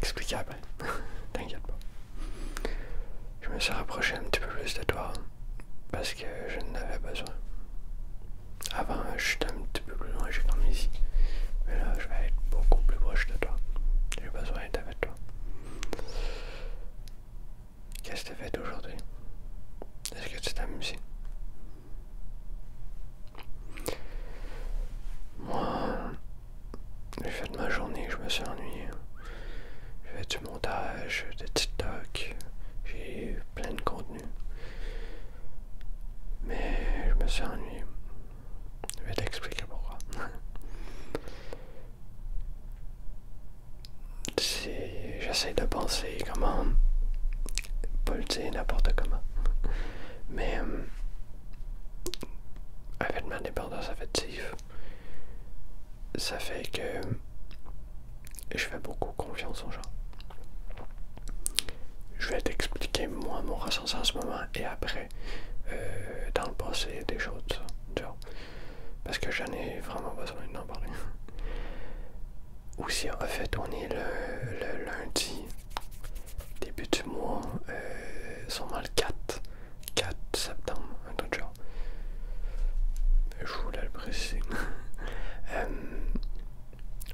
t'expliquer après. T'inquiète pas. Je me suis rapproché un petit peu plus de toi parce que je n'avais besoin. Avant, je suis un petit peu plus loin, j'ai comme ici. Mais là, je vais être beaucoup plus proche de toi. J'ai besoin d'être avec toi. Qu'est-ce que tu as fait aujourd'hui? Est-ce que tu t'es amusé? Moi, j'ai fait de ma journée, je me suis ennuyé. J'ai fait du montage, de TikTok, j'ai eu plein de contenu. Mais je me suis ennuyé. Je vais t'expliquer pourquoi. J'essaie de penser comment, pas le dire n'importe comment, mais avec ma dépendance affective, ça fait que je fais beaucoup confiance aux gens. Je vais t'expliquer moi mon ressenti en ce moment et après, dans le passé, des choses, genre, parce que j'en ai vraiment besoin d'en parler. Aussi, en fait, on est le lundi, début du mois, sûrement le 4 septembre, un truc genre. Je voulais le préciser.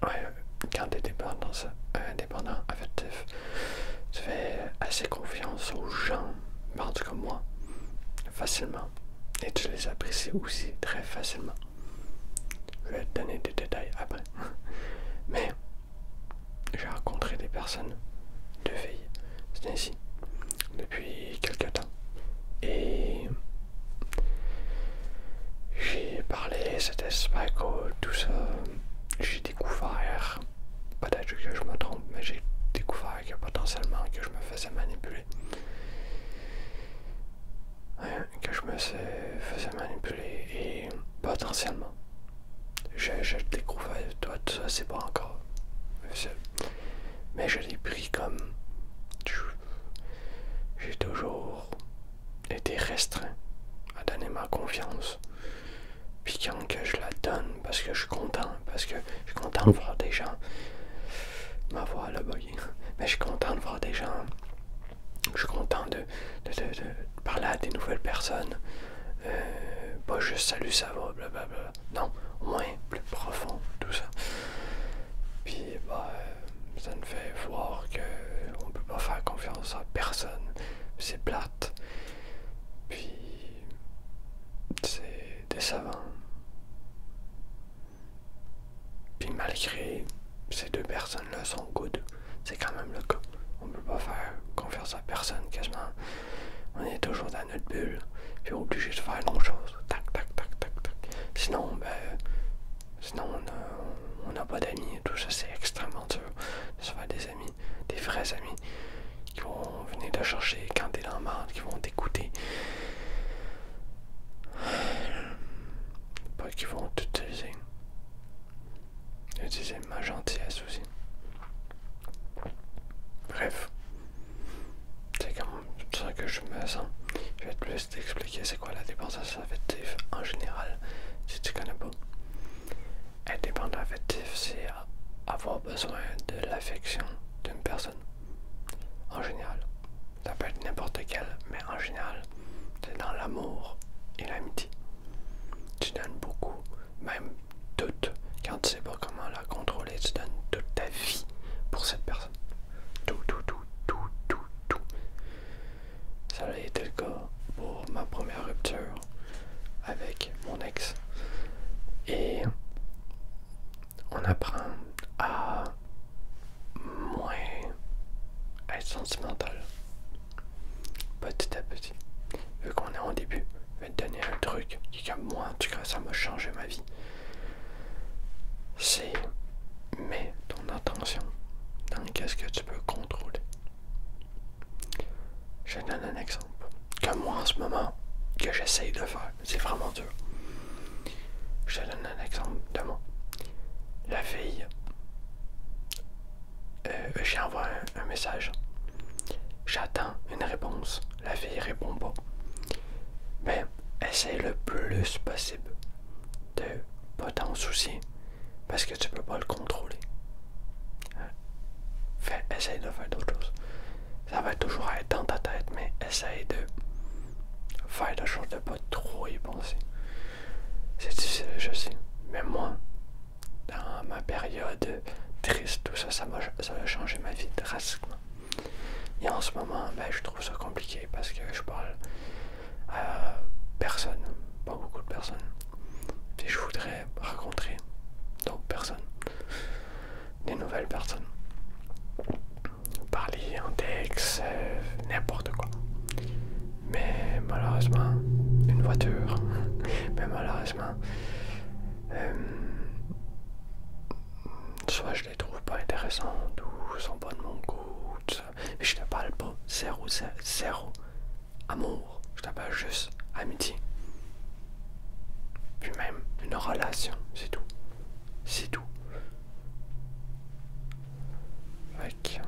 Ouais, quand t'es dépendant affectif, tu fais assez confiance aux gens, mais en tout cas moi, facilement. Et tu les apprécies aussi très facilement. Je vais te donner des détails après. Mais j'ai rencontré des personnes, deux filles, c'est ainsi, depuis quelques temps. Et j'ai parlé, c'était super cool, tout ça. J'ai découvert, peut-être que je me trompe, mais j'ai découvert que potentiellement que je me faisais manipuler. Ouais, que je me faisais manipuler et potentiellement. Je découvre tout ça, c'est pas encore facile. Mais je l'ai pris comme j'ai toujours été restreint à donner ma confiance. Puis quand que je la donne, parce que je suis content, parce que je suis content de voir des gens. Ma voix elle a bugué. Mais je suis content de voir des gens. Je suis content de parler à des nouvelles personnes. Pas juste salut, ça va, blablabla. Non, au moins plus profond, tout ça. Puis bah, ça me fait voir qu'on peut pas faire confiance à personne. C'est plate. Puis c'est décevant. Puis malgré ces deux personnes-là sont good, c'est quand même le cas. On peut pas faire confiance à personne quasiment. On est toujours dans notre bulle, puis obligé de faire nos choses. Tac, tac, tac, tac, tac. Sinon, on n'a pas d'amis. Tout ça, c'est extrêmement dur de se faire des amis, des vrais amis qui vont venir te chercher quand t'es dans la merde, qui vont t'écouter. Pas qui vont t'utiliser. Utiliser ma gentillesse aussi. Bref, c'est comme ça que je me sens. Je vais plus t'expliquer c'est quoi la dépendance affective en général, si tu connais pas. Être dépendant affectif, c'est avoir besoin de l'affection d'une personne. En général. Ça peut être n'importe quelle, mais en général, c'est dans l'amour et l'amitié. Tu donnes beaucoup, même toute. Quand tu sais pas comment la contrôler, tu donnes toute ta vie pour cette personne. Tout, tout, tout, tout, tout, tout. Ça a été le cas pour ma première rupture avec mon ex. Et on apprend à moins être sentimental. Petit à petit. Vu qu'on est en début, je vais te donner un truc qui, comme moi, en tout cas, ça m'a changé ma vie. C'est mets ton attention dans qu'est-ce que tu peux contrôler. Je donne un exemple. Comme moi en ce moment, que j'essaye de faire. C'est vraiment dur. Je te donne un exemple de moi. La fille, j'ai envoyé un message. J'attends une réponse. La fille répond pas. Ben, essaie le plus possible de pas t'en soucier parce que tu peux pas le contrôler. essaye de faire d'autres choses. Ça va toujours être dans ta tête, mais essaye de faire de choses, de pas trop y penser. C'est difficile, je sais. Mais moi, dans ma période triste, tout ça, ça a changé ma vie drastiquement. Et en ce moment, ben, je trouve ça compliqué parce que je parle à personne, pas beaucoup de personnes. Puis je voudrais rencontrer d'autres personnes, des nouvelles personnes. Parler en texte, n'importe quoi. Mais malheureusement, une voiture, mais malheureusement, soit je les trouve pas intéressantes ou sont pas de mon goût, tout ça. Mais je te parle pas zéro amour, je te parle juste amitié. Puis même une relation, c'est tout. C'est tout. Fait que,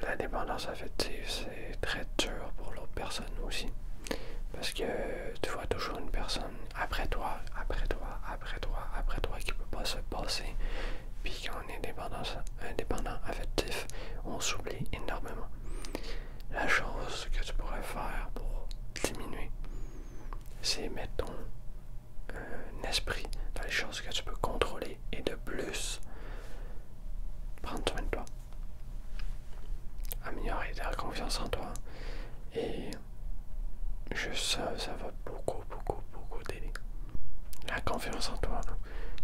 la dépendance affective, c'est très dur pour l'autre personne aussi. Parce que tu vois toujours une personne après toi, après toi, après toi, après toi qui peut pas se passer. Puis quand on est indépendant affectif, on s'oublie énormément. La chose que tu pourrais faire pour diminuer, c'est mettre ton esprit dans les choses que tu peux contrôler et de plus prendre soin de toi. Améliorer ta confiance en toi et juste ça va beaucoup t'aider. La confiance en toi,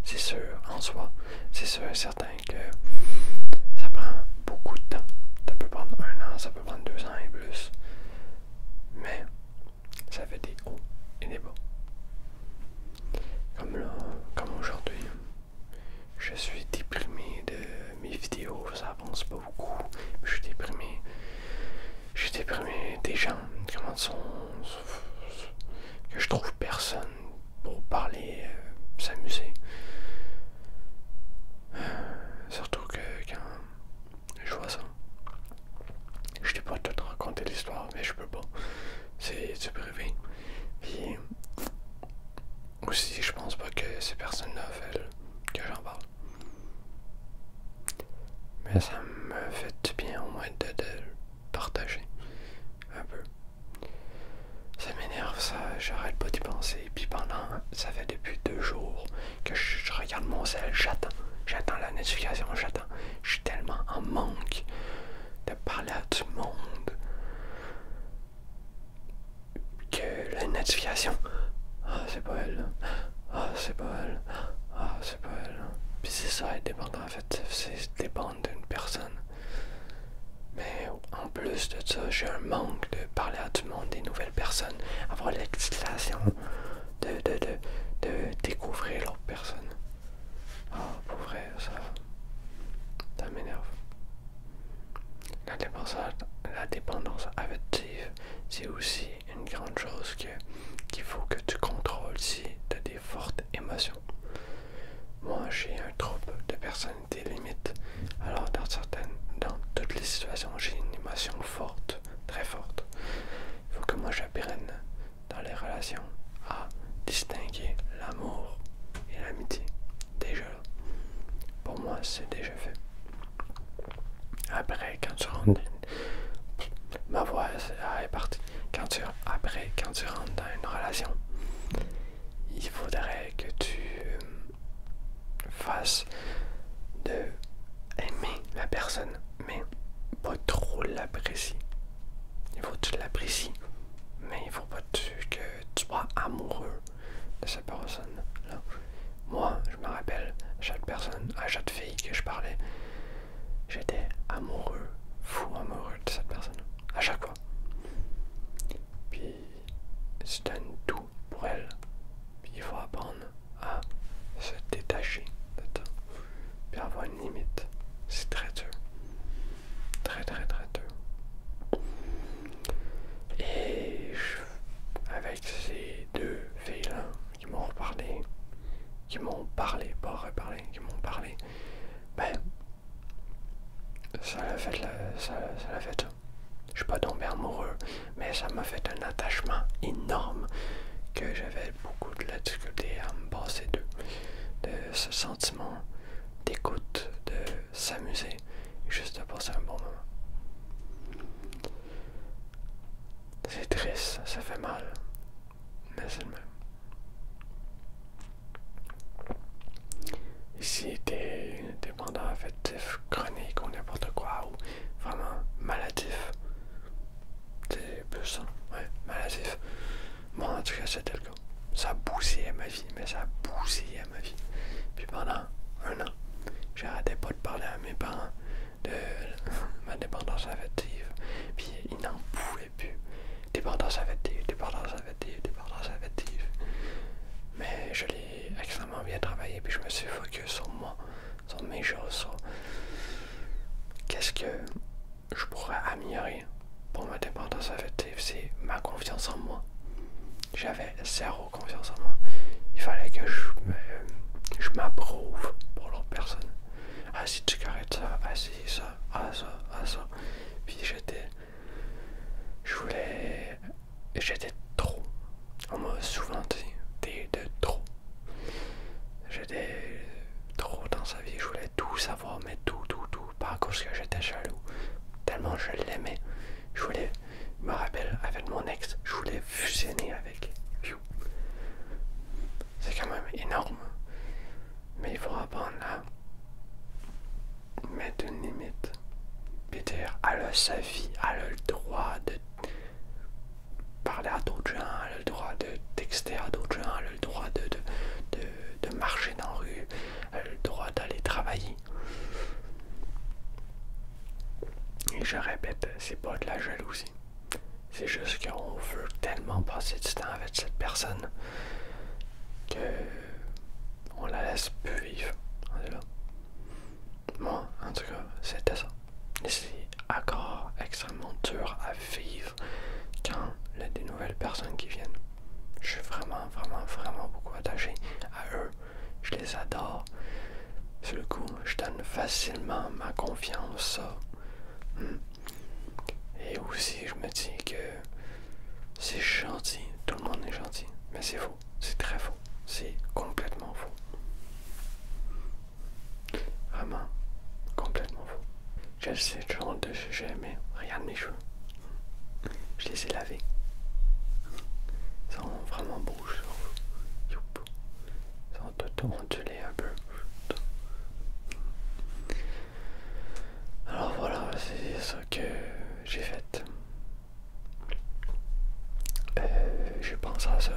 c'est sûr en soi, c'est sûr et certain que ça prend beaucoup de temps. Ça peut prendre 1 an, ça peut prendre 2 ans et plus. Mais ça fait des hauts et des bas. Comme là, comme aujourd'hui, je suis déprimé de mes vidéos, ça avance pas beaucoup. Je suis déprimé. J'ai déprimé des gens, comment sont, que je trouve personne pour parler, s'amuser. Surtout que quand je vois ça, je t'ai pas tout raconté l'histoire, mais je peux pas. C'est du privé. Puis aussi, je pense pas que ces personnes-là veulent que j'en parle. Mais ça me fait du bien au moins de le partager un peu. Ça m'énerve, ça, j'arrête pas d'y penser. Puis ça fait depuis 2 jours que je regarde mon cell, j'attends la notification, j'attends. Je suis tellement en manque de parler à tout le monde que la notification, ah c'est pas elle, ah c'est pas elle, ah c'est pas elle. Puis c'est ça être dépendant en fait, c'est dépendre d'une personne. Mais en plus de ça, j'ai un manque de parler à tout le monde, des nouvelles personnes, avoir l'excitation de découvrir l'autre personne. Ah, pour vrai, ça m'énerve. La dépendance affective, c'est aussi une grande chose qu'il faut que tu contrôles si tu as des fortes émotions. Moi, j'ai un trouble de personnalité limite. Alors, dans toutes les situations, j'ai une émotion forte, très forte. Il faut que moi j'apprenne dans les relations à distinguer l'amour et l'amitié. Déjà là. Pour moi, c'est déjà fait. Après, quand tu rentres, ma voix est partie. Quand tu rentres dans une relation, il faudrait que tu fasses de aimer la personne, mais pas trop l'apprécier. Il faut que tu l'apprécies, mais il faut pas que tu sois amoureux de cette personne-là. Moi, je me rappelle, à chaque fille que je parlais, j'étais amoureux, fou amoureux de cette personne, à chaque fois. Puis, tu donnes tout pour elle, puis il faut apprendre à se détacher de ça, puis avoir une limite. C'est très dur. Très dur. Et avec ces 2 filles-là qui m'ont parlé, pas reparlé, qui m'ont parlé, ben, ça l'a fait ça. Je suis pas tombé amoureux, mais ça m'a fait un attachement énorme que j'avais beaucoup de la difficulté à me passer de ce sentiment d'écoute, de s'amuser et juste de passer un bon moment. C'est triste, ça fait mal, mais c'est le même. Ici, t'es dépendant affectif, chronique ou n'importe quoi, ou vraiment maladif. C'est plus ça, ouais, maladif. Bon, en tout cas, c'était le cas. Ça a bousillé ma vie, mais ça a bousillé ma vie. Puis pendant un an, j'arrêtais pas de parler à mes parents de ma dépendance affective. Puis ils n'en pouvaient plus. Dépendance affective, dépendance affective, dépendance affective. Mais je l'ai extrêmement bien travaillé, puis je me suis focus sur moi, sur mes choses, sur qu'est-ce que je pourrais améliorer pour ma dépendance affective. C'est ma confiance en moi. J'avais zéro confiance en moi. Il fallait que je m'approuve pour l'autre personne. Ah, si tu arrêtes ça, ah, si ça, ah, ça, ah, ça. Puis j'étais trop. On m'a souvent dit, t'es de trop. J'étais trop dans sa vie, je voulais tout savoir, mais tout. Pas à cause que j'étais jaloux. Tellement je l'aimais. Je me rappelle, avec mon ex, je voulais fusionner avec. C'est quand même énorme. Mais il faut apprendre à mettre une limite. Puis dire, elle a sa vie, elle a le droit de parler à d'autres gens, elle a le droit de texter à d'autres gens, elle a le droit de marcher dans la rue, elle a le droit d'aller travailler. Et je répète, c'est pas de la jalousie. C'est juste qu'on veut tellement passer du temps avec cette personne que on la laisse plus vivre. On est là. Moi, en tout cas, c'était ça. Et c'est encore extrêmement dur à vivre quand il y a des nouvelles personnes qui viennent. Je suis vraiment beaucoup attaché à eux. Je les adore. Sur le coup, je donne facilement ma confiance. Et aussi, je me dis que c'est gentil. Tout le monde est gentil. Mais c'est faux. C'est très faux. C'est complètement faux. Vraiment, complètement faux. Je sais le genre de sujet, mais regarde mes cheveux. Je les ai lavés. Ils sont vraiment beaux, je trouve. Ils sont tout ondulés un peu. Alors voilà, c'est ça que j'ai fait. J'ai pensé à ça,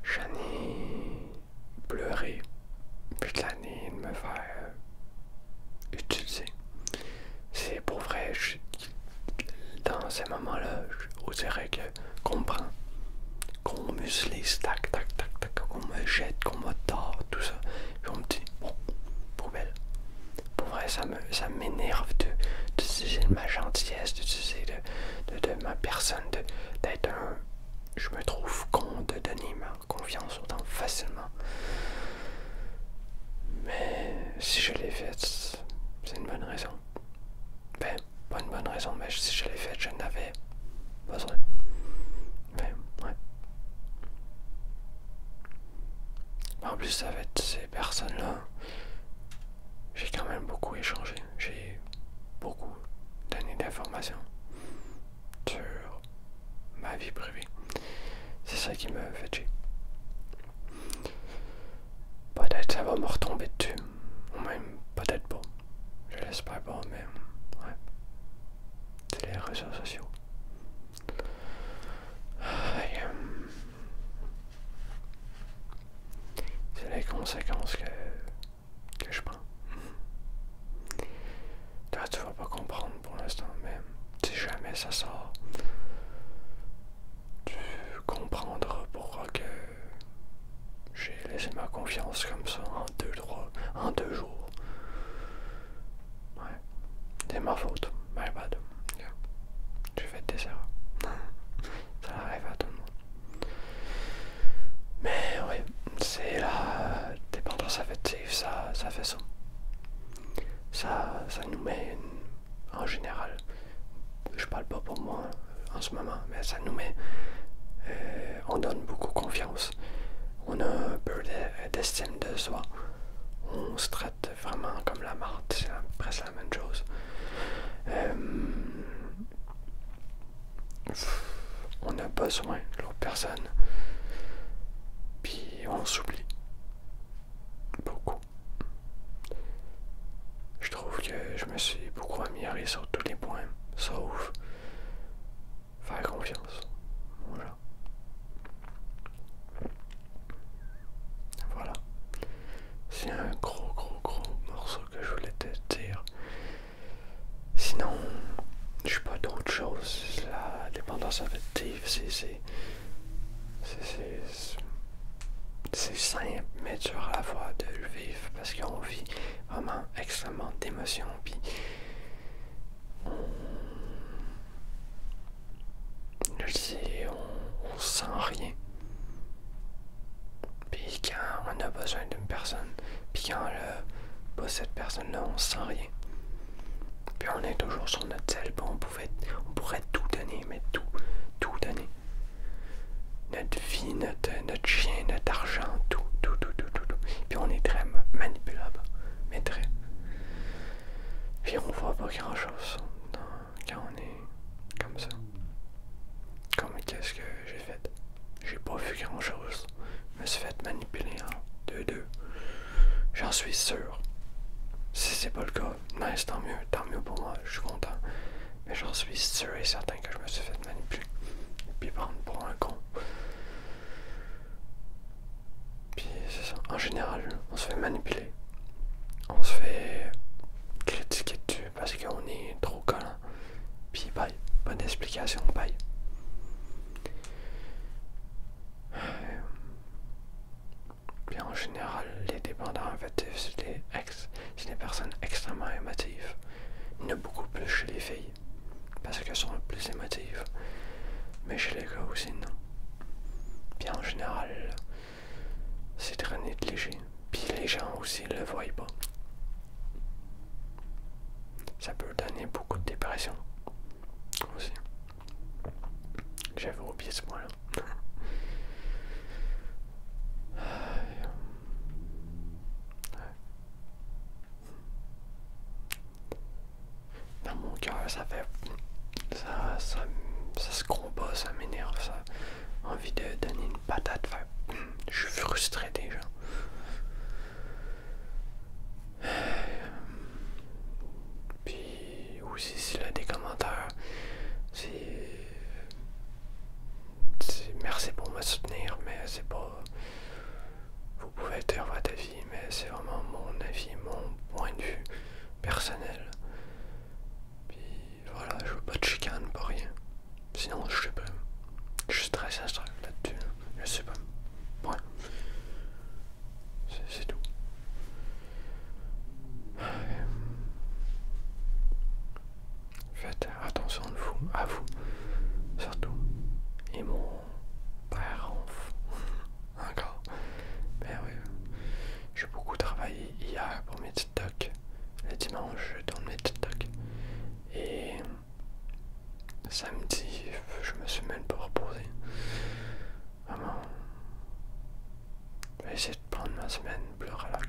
j'en ai pleuré toute l'année de me faire utiliser. C'est pour vrai, dans ces moments-là, on dirait qu'on me prend, qu'on m'utilise, tac, qu'on me jette, qu'on me tord, tout ça. Puis on me dit, bon, poubelle. Pour vrai, ça m'énerve d'utiliser ma gentillesse, d'utiliser de ma personne, d'être un... Je me trouve con de donner ma confiance autant facilement. Mais si je l'ai fait, c'est une bonne raison. Ben, pas une bonne raison, mais si je l'ai fait, je n'avais pas besoin. Mais, ouais. En plus, avec ces personnes-là, j'ai quand même beaucoup échangé. J'ai beaucoup donné d'informations sur ma vie privée. C'est ça qui me fait chier. Peut-être ça va me retomber dessus. Ou même peut-être pas. Je l'espère pas, mais ouais. C'est les réseaux sociaux. C'est les conséquences que je prends. Toi, tu vas pas comprendre pour l'instant, mais si jamais ça sort, tu comprendras pourquoi que j'ai laissé ma confiance comme ça en deux jours. Ouais. C'est ma faute. My bad. Yeah. J'ai fait des erreurs. Ça arrive à tout le monde. Mais oui, c'est la dépendance affective, ça fait ça. Ça nous met en général, je parle pas pour moi en ce moment, mais ça nous met, on donne beaucoup confiance, on a un peu d'estime de soi, on se traite vraiment comme la marde, c'est presque la même chose. On a besoin de l'autre personne, puis on s'oublie beaucoup. Je trouve que je me suis beaucoup amélioré sur tous les points, sauf faire confiance. Voilà. Voilà. C'est un gros morceau que je voulais te dire. Sinon, je sais pas d'autre chose. La dépendance affective, c'est simple, mais dur à la fois de le vivre parce qu'on vit vraiment extrêmement d'émotions. Puis je dis, on sent rien. Puis quand on a besoin d'une personne, puis quand on n'a pas cette personne-là, on sent rien. Puis on est toujours sur notre selle, puis on pourrait tout donner, mais tout donner. Notre vie, notre chien, notre argent, tout. Puis on est très manipulable, mais très. Puis on voit pas grand chose quand on est comme ça. Comme qu'est-ce que j'ai fait? J'ai pas vu grand chose. Je me suis fait manipuler en 2-2. J'en suis sûr. Si c'est pas le cas, nice, tant mieux pour moi, je suis content. Mais j'en suis sûr et certain que je me suis fait manipuler. Puis prendre pour un con. Puis c'est ça. En général, on se fait manipuler. On se fait critiquer dessus parce qu'on est trop collant. Puis bye. Pas d'explication, bye. Puis en général, les dépendants affectifs, c'est des personnes extrêmement émotives. Il y en a beaucoup plus chez les filles. Parce qu'elles sont plus émotives. Mais chez les gars aussi, non. Puis en général, c'est très négligé. Puis les gens aussi le voient pas. Ça peut donner beaucoup de dépression. Aussi. J'avais oublié ce point-là. Dans mon cœur, ça fait. Ça se combat, ça m'énerve, ça a envie de donner une patate, faire. Je suis frustré déjà. Puis aussi, s'il y a des commentaires, merci pour me soutenir, mais c'est pas. Vous pouvez dire votre avis, mais c'est vraiment mon avis, mon point de vue personnel. Puis voilà, je veux pas de chicane, pas rien. Sinon, je sais pas. Je suis très sincère là-dessus. Je sais pas. Ouais. C'est tout. Faites attention de vous, à vous, surtout. Et mon père encore. Ben oui. J'ai beaucoup travaillé hier pour mes TikTok. Le dimanche, je tourne mes TikTok. Et samedi, je me suis même pas reposé. Vraiment. Je vais essayer de prendre ma semaine plus relax.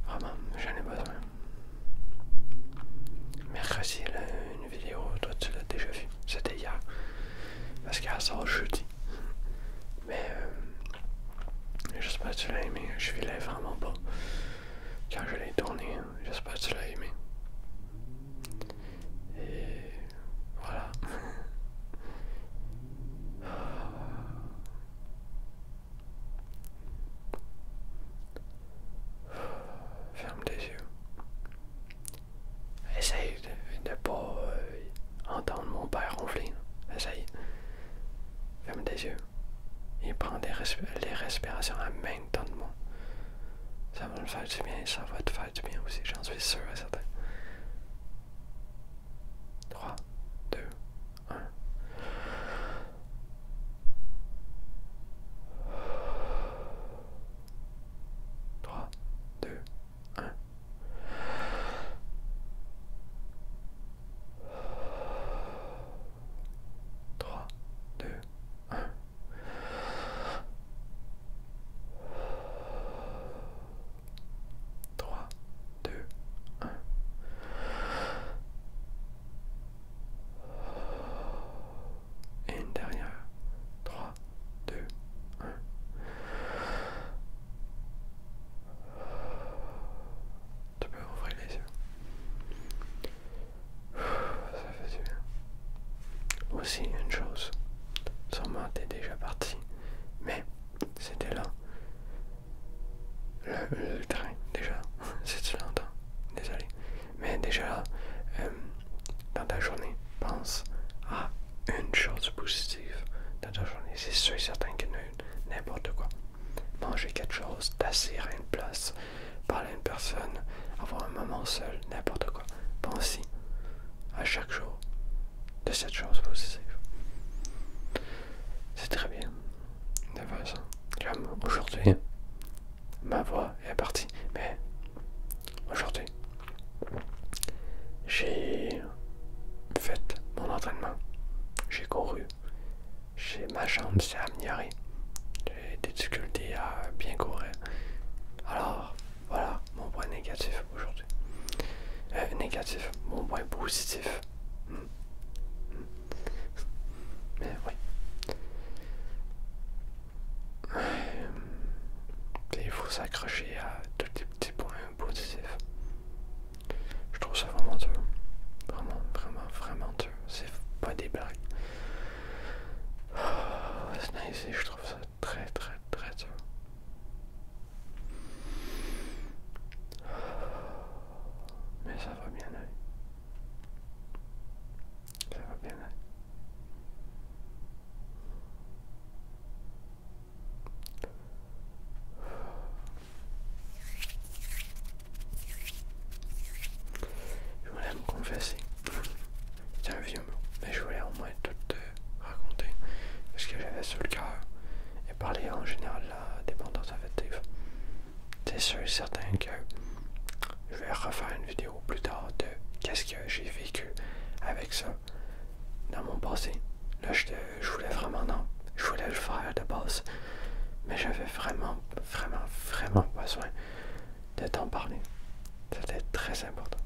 Vraiment, j'en ai besoin. Mercredi, une vidéo, toi tu l'as déjà vu. C'était hier. Parce qu'elle sort jeudi. Mais j'espère que tu l'as aimé. Je filais vraiment pas quand je l'ai tourné. J'espère que tu l'as aimé. Et voilà. Ferme les yeux. Essaye de pas entendre mon père ronfler. Essaye. Ferme les yeux. Et prends les respirations à même temps de moi. Ça va me faire du bien, ça va te faire du bien aussi, j'en suis sûr et certain. 3, 2, 1. manger quelque chose, t'asseoir à une place, parler à une personne, avoir un moment seul, n'importe quoi. Pense-y à chaque jour de cette chose positive. C'est très bien de faire ça. Comme aujourd'hui, ma voix est partie, mais aujourd'hui, j'ai fait mon entraînement, j'ai couru, ma jambe s'est améliorée, j'ai des difficultés à bien courir. Alors, voilà mon point négatif aujourd'hui. Négatif, mon point positif. Mais oui. Il faut s'accrocher à tous les petits points positifs. Je trouve ça vraiment dur. Vraiment, vraiment, vraiment dur. C'est pas des blagues. Je trouve ça très, très, très dur. Mais ça va bien aller. Ça va bien aller. Je voulais me confesser. C'est un vieux mot, mais je voulais au moins tout raconter ce que j'avais sur le cœur et parler en général de la dépendance affective. C'est sûr et certain que je vais refaire une vidéo plus tard de qu'est-ce que j'ai vécu avec ça dans mon passé. Là, je voulais vraiment non. Je voulais le faire de base, mais j'avais vraiment, vraiment, vraiment besoin de t'en parler. C'était très important.